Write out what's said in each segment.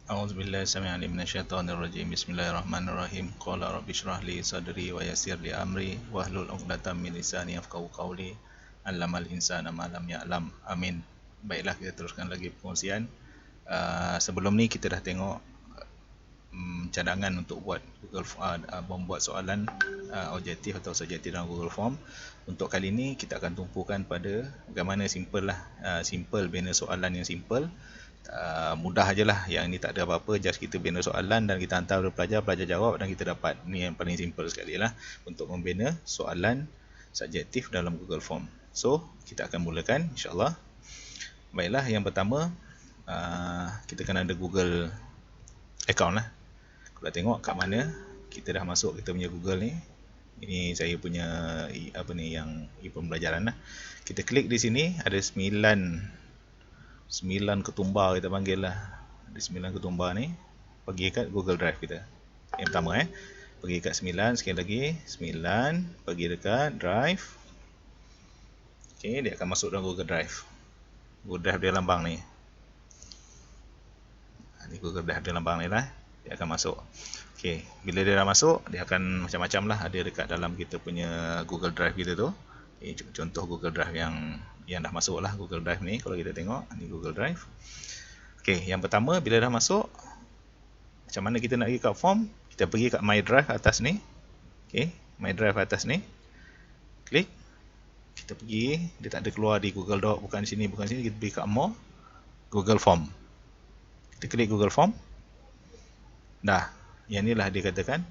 A'udzubillahi samii'al-'alim minasyaitonir rajim. Bismillahirrahmanirrahim. Qala rabbi shrah li sadri wa yassir li amri wahlul 'uqdatam min lisani yafqahu qawli. 'Allamal insana ma lam ya'lam. Amin. Baiklah, kita teruskan lagi perkongsian. Sebelum ni kita dah tengok cadangan untuk buat membuat soalan objektif atau subjektif dalam Google Form. Untuk kali ini kita akan tumpukan pada bagaimana simple lah, simple bina soalan yang simple. Mudah aje lah, yang ni tak ada apa-apa, just kita bina soalan dan kita hantar kepada pelajar, pelajar jawab dan kita dapat. Ni yang paling simple sekali lah untuk membina soalan subjektif dalam Google Form. So kita akan mulakan insyaAllah. Baiklah, yang pertama kita kena ada Google account lah. Kalau tengok kat mana kita dah masuk kita punya Google ni. Ini saya punya yang pembelajaran lah. Kita klik di sini, ada 9 ketumbar kita panggil lah. Ada 9 ketumbar ni. Pergi kat Google Drive kita. Yang pertama pergi kat 9, sekali lagi 9, pergi dekat Drive. Okey, dia akan masuk dalam Google Drive. Google Drive dia lambang ni. Ni Google Drive dia lambang ni lah. Dia akan masuk. Okey, bila dia dah masuk, dia akan macam-macam lah ada dekat dalam kita punya Google Drive kita tu. Contoh Google Drive yang dah masuk lah, Google Drive ni. Kalau kita tengok, ni Google Drive. Okey, yang pertama bila dah masuk, macam mana kita nak pergi kat form? Kita pergi kat My Drive atas ni. Okey, My Drive atas ni. Klik. Kita pergi, dia tak ada keluar di Google Doc, bukan sini, kita pergi kat More, Google Form. Kita klik Google Form. Dah, yang inilah dia katakan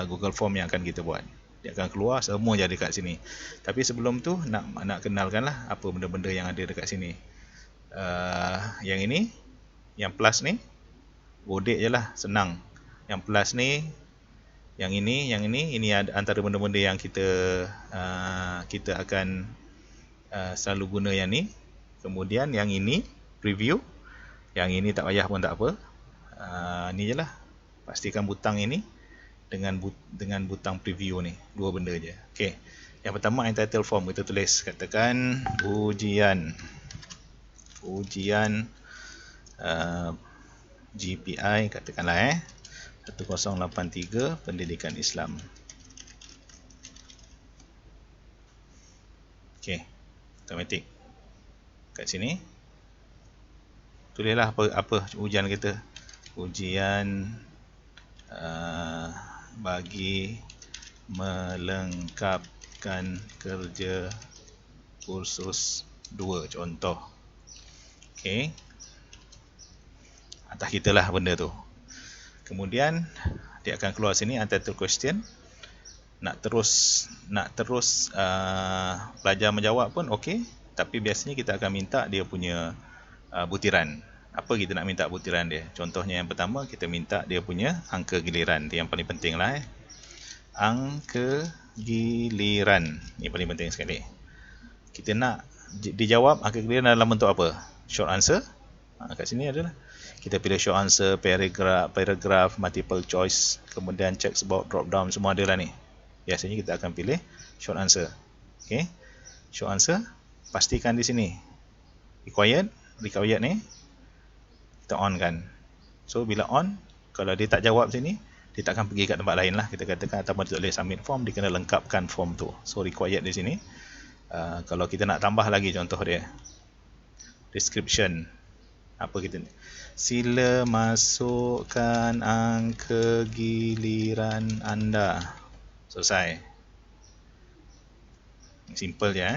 Google Form yang akan kita buat. Dia akan keluar semua jadi dekat sini. Tapi sebelum tu nak kenalkan lah apa benda-benda yang ada dekat sini. Yang ini, yang plus ni, bodek je lah, senang. Yang plus ni, yang ini antara benda-benda yang kita akan selalu guna yang ni. Kemudian yang ini preview. Yang ini tak payah pun tak apa. Ni je lah. Pastikan butang ini dengan butang preview ni. Dua benda je. Okey. Yang pertama entitle form, kita tulis katakan ujian GPI katakanlah 1083 pendidikan Islam. Okey. Automatik. Kat sini tulislah apa ujian kita. Ujian bagi melengkapkan kerja kursus 2 contoh. Okey. Atas kita lah benda tu. Kemudian dia akan keluar sini untitled question. Nak terus pelajar menjawab pun okey, tapi biasanya kita akan minta dia punya butiran. Apa kita nak minta butiran dia? Contohnya yang pertama, kita minta dia punya angka giliran. Itu yang paling penting lah. Angka giliran. Ini paling penting sekali. Kita nak dijawab angka giliran dalam bentuk apa? Short answer. Kat sini adalah. Kita pilih short answer, paragraph, multiple choice, kemudian check about, drop down, semua ada lah ni. Biasanya kita akan pilih short answer. Okay. Short answer. Pastikan di sini. Required ni. Kita on kan. So bila on, kalau dia tak jawab sini, dia tak akan pergi kat tempat lain lah. Kita katakan ataupun dia boleh submit form, dia kena lengkapkan form tu. So required di sini. Kalau kita nak tambah lagi contoh dia, description. Apa kita ni? Sila masukkan angka giliran anda. Selesai. Simple je.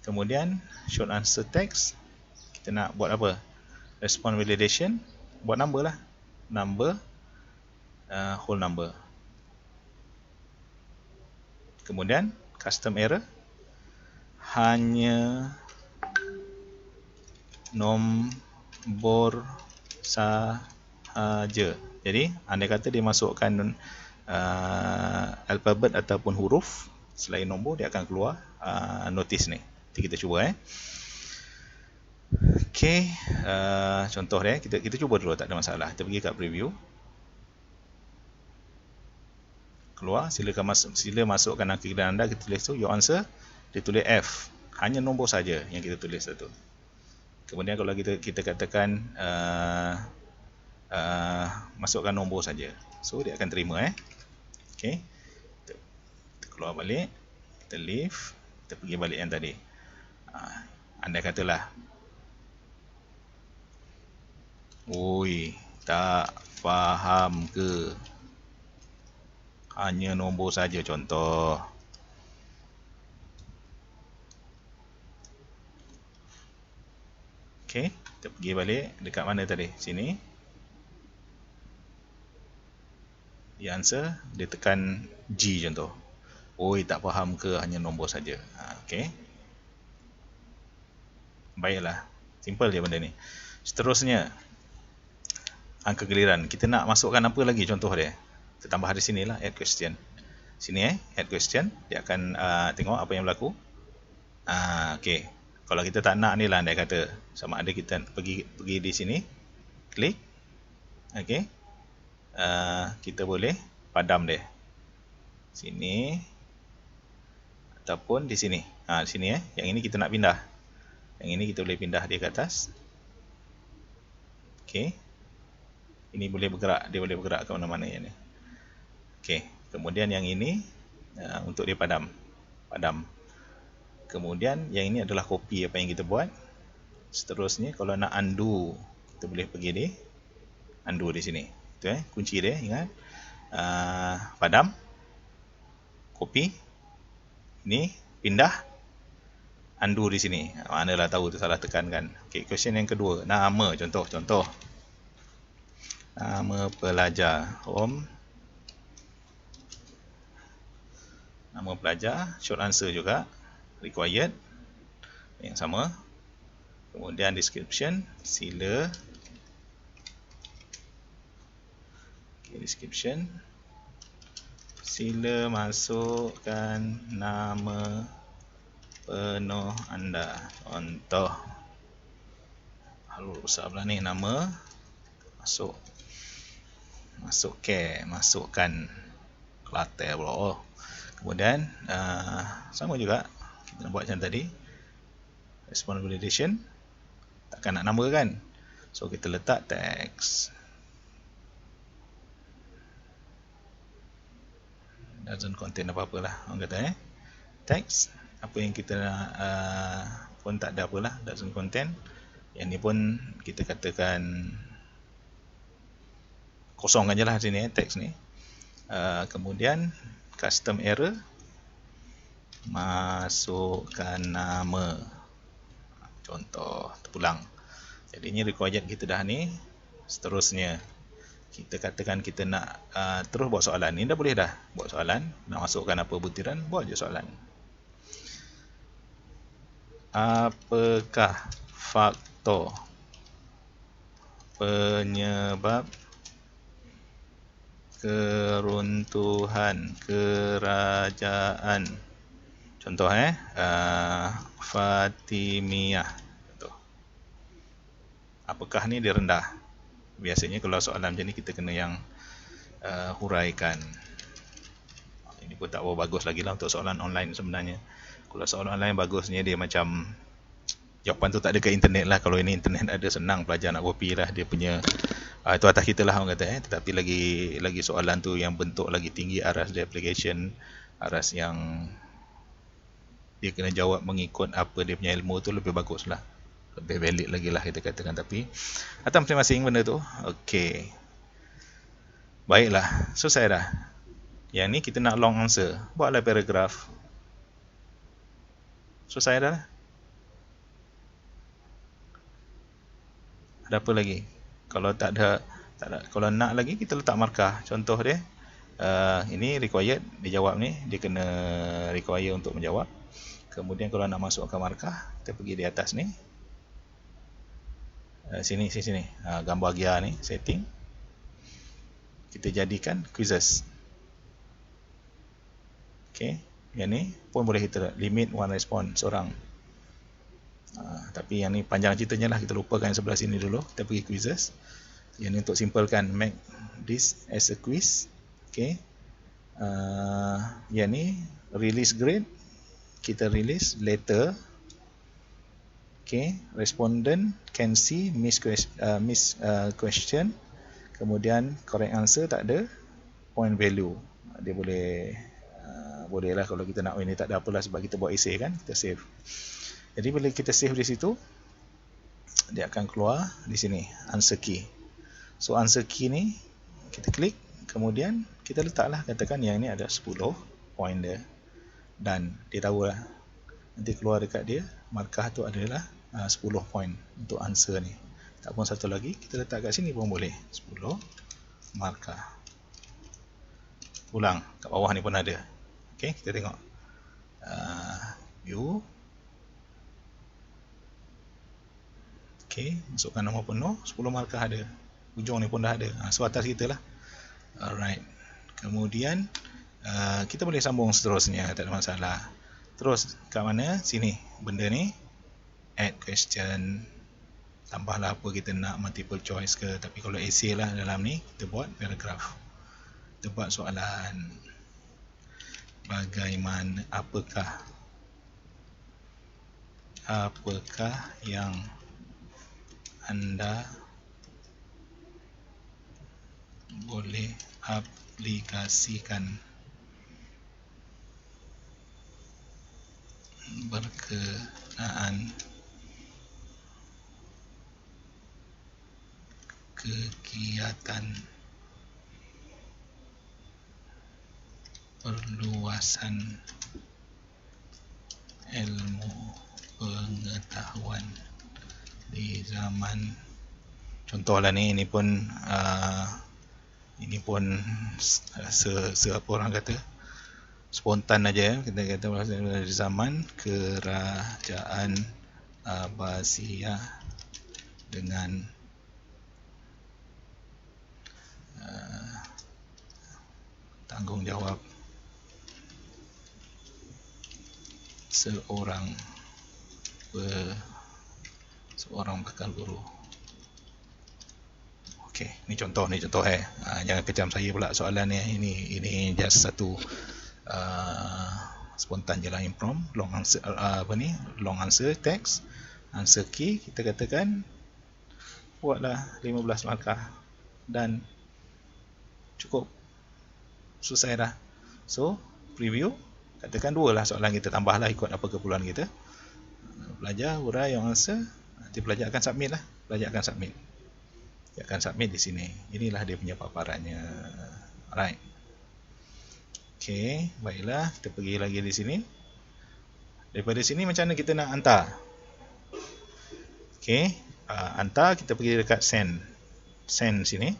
Kemudian short answer text. Kita nak buat apa? Response validation, buat number lah. Number, whole number. Kemudian, custom error. Hanya nombor sahaja. Jadi, andai kata dia masukkan alfabet ataupun huruf selain nombor, dia akan keluar notice ni. Nanti kita cuba Okey, contoh dia, kita cuba dulu, tak ada masalah. Kita pergi kat preview. Keluar, sila masukkan angka giliran anda, kita tulis tu, your answer, dia tulis F. Hanya nombor saja yang kita tulis tu. Kemudian kalau kita katakan masukkan nombor saja. So dia akan terima okey. Kita keluar balik, kita leave, kita pergi balik yang tadi. Andai katalah, oi, tak faham ke? Hanya nombor saja contoh. Okey, kita pergi balik dekat mana tadi? Sini. Dia answer, dia tekan G contoh. Oi, tak faham ke? Hanya nombor saja. Okey. Baiklah. Simple je benda ni. Seterusnya, angka giliran. Kita nak masukkan apa lagi contoh dia? Kita tambah di sinilah, add question. Sini add question. Dia akan tengok apa yang berlaku. Okey. Kalau kita tak nak ni lah, dia kata sama ada kita pergi di sini, klik. Okey. Kita boleh padam dia. Sini ataupun di sini. Di sini Yang ini kita nak pindah. Yang ini kita boleh pindah dia ke atas. Okey. Ini boleh bergerak, dia boleh bergerak ke mana-mana yang ni. Okey. Kemudian yang ini untuk dia padam. Kemudian yang ini adalah copy apa yang kita buat. Seterusnya kalau nak undo, kita boleh pergi di undo di sini. Itu kunci dia, ingat. Padam, copy, ini pindah, undo di sini. Manalah tahu tu salah tekan kan. Okey, question yang kedua, nama contoh. Nama pelajar, home. Nama pelajar, short answer juga. Required, yang sama. Kemudian description, sila. Description, sila masukkan nama penuh anda. Contoh, halo besar pula ni, nama, masukkan Kelantan pula. Kemudian sama juga kita nak buat macam tadi, response validation, takkan nak nama kan, so kita letak text. Doesn't contain apa-apa lah orang kata text, apa yang kita nak pun tak ada apalah, doesn't contain. Yang ni pun kita katakan kosongkan je lah sini text ni. Kemudian custom error, masukkan nama, contoh, terpulang. Jadi ini required kita dah ni. Seterusnya kita katakan kita nak terus buat soalan. Ni dah boleh dah buat soalan. Nak masukkan apa butiran, buat je soalan. Apakah faktor penyebab keruntuhan kerajaan, contoh Fatimiyah. Contoh. Apakah ni dia rendah? Biasanya kalau soalan macam ni kita kena yang huraikan. Ini pun tak bagus lagi lah untuk soalan online sebenarnya. Kalau soalan online bagusnya dia macam jawapan tu tak ada ke internet lah. Kalau ini internet ada, senang pelajar nak copy lah dia punya. Itu atas kita lah orang kata Tetapi lagi soalan tu yang bentuk lagi tinggi, aras dia application, aras yang dia kena jawab mengikut apa dia punya ilmu tu, lebih bagus lah, lebih valid lagi lah kita katakan. Tapi atas masing-masing benda tu. Okey, baiklah, selesai dah. Yang ni kita nak long answer, buatlah paragraph. Selesai dah. Ada apa lagi? Kalau tak ada, kalau nak lagi kita letak markah. Contoh dia ini required, dia jawab ni, dia kena require untuk menjawab. Kemudian kalau nak masukkan markah, kita pergi di atas ni, sini gambar gear ni, setting, kita jadikan quizzes. Okey, yang ni pun boleh kita limit one response seorang. Tapi yang ni panjang ceritanya lah, kita lupakan yang sebelah sini dulu. Kita pergi quizzes. Yang ni untuk simplekan, make this as a quiz. Okay. Yang ni release grade, kita release letter. Okay. Respondent can see miss question. Kemudian correct answer tak ada point value. Dia boleh lah kalau kita nak, ini tak ada apalah sebab kita buat essay kan, kita save. Jadi bila kita save di situ, dia akan keluar di sini answer key. So answer key ni kita klik, kemudian kita letaklah, katakan yang ni ada 10 point dia, dan dia tahu lah nanti keluar dekat dia markah tu adalah 10 point untuk answer ni. Tak pun satu lagi kita letak kat sini pun boleh, 10 markah. Ulang kat bawah ni pun ada. Okey, kita tengok view. Okey, masukkan nombor penuh, 10 markah ada. Ujung ni pun dah ada. So atas kita lah. Alright. Kemudian kita boleh sambung seterusnya, tak ada masalah. Terus kat mana? Sini benda ni, add question, tambahlah apa kita nak, multiple choice ke. Tapi kalau essay lah dalam ni, kita buat paragraph. Kita buat soalan, bagaimana, apakah yang anda boleh aplikasikan berkenaan kegiatan perluasan ilmu pengetahuan di zaman. Contohlah ni, ini pun apa orang kata, spontan aja. Kita kata di zaman kerajaan Abbasiyah dengan tanggungjawab seorang bakal guru. Okey, ni contoh jangan kecam saya pula soalan ni. Ini just satu spontan je lah, imprompt, long answer text, answer key, kita katakan buatlah 15 markah dan cukup, selesai dah. So preview, katakan 2 lah soalan kita, tambahlah ikut apa keperluan kita. Pelajar hurai yang answer, nanti pelajar akan submit lah. Dia akan submit di sini. Inilah dia punya paparannya. Alright. Okey, baiklah, kita pergi lagi di sini. Daripada sini macam mana kita nak hantar? Okey, hantar, kita pergi dekat send sini.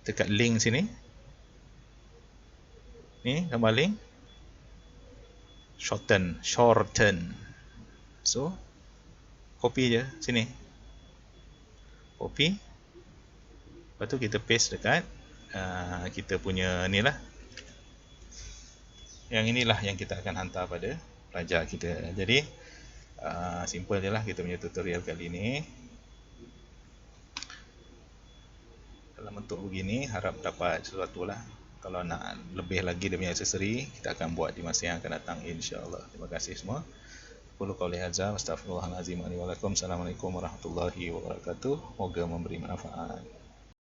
Dekat link sini. Ni gambar link. Shorten. So copy je sini. Copy. Lepas tu kita paste dekat kita punya ni lah. Yang inilah yang kita akan hantar pada pelajar kita. Jadi simple je lah kita punya tutorial kali ni. Dalam bentuk begini, harap dapat sesuatu lah. Kalau nak lebih lagi dia punya aksesori, kita akan buat di masa yang akan datang, insya-Allah. Terima kasih semua. Qul qouli hadza, astaghfirullahalazim wa lakum. Assalamualaikum warahmatullahi wabarakatuh. Moga memberi manfaat.